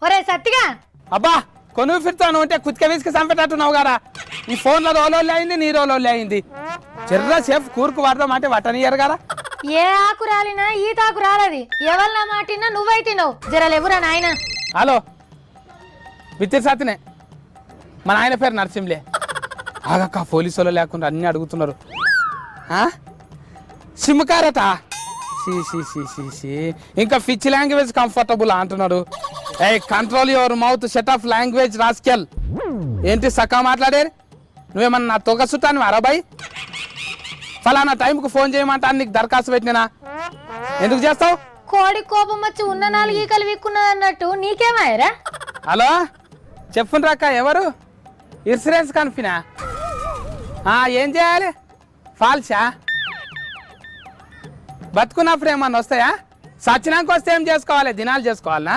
ఒరే సత్తిగా అబ్బా కొనుగు ఫిర్తాను అంటే కుతిక విసికి చంపేటట్టున్నావు కదా ఈ ఫోన్లో రోలోళ్ళు అయింది నీ రోలోళ్ళు అయింది చిర్ర సేఫ్ కూరుకు పడదాం అంటే వట్టనియరు కదా ఏ ఆకు రాలినా ఈ తాకు రాలది ఎవరినా మాటినా నువ్వైతినావు జరలేవురా నాయన. హలో బిత్తిరి సత్తినే మన ఆయన పేరు నరసింహలే ఆగక్క పోలీసు వాళ్ళు లేకుండా అన్నీ అడుగుతున్నారు సిమ్ కారట సి ఇంకా ఫిచ్ లాంగ్వేజ్ కంఫర్టబుల్ అంటున్నాడు. ఏ కంట్రోల్ యువర్ మౌత్ సెట్ ఆఫ్ లాంగ్వేజ్ రాస్కెల్. ఏంటి సక్కా మాట్లాడేది నువ్వేమన్నా నా తొగ చుట్టాను అరబాయ్ ఫలానా టైంకు ఫోన్ చేయమంటా నీకు దరఖాస్తు పెట్టినా ఎందుకు చేస్తావు? కోడి కోపం వచ్చి ఉన్న 4 ఈకలు విక్కున్నది అన్నట్టు నీకేమాయరా? హలో చెప్పుండ్రు అక్క ఎవరు? ఇన్సూరెన్స్ కంపెనీ ఏం చేయాలి? ఫాల్సా బతుకున్నప్పుడు ఏమన్నా వస్తాయా? సచ్చినాక వస్తే ఏం చేసుకోవాలి? దినాలు చేసుకోవాలనా?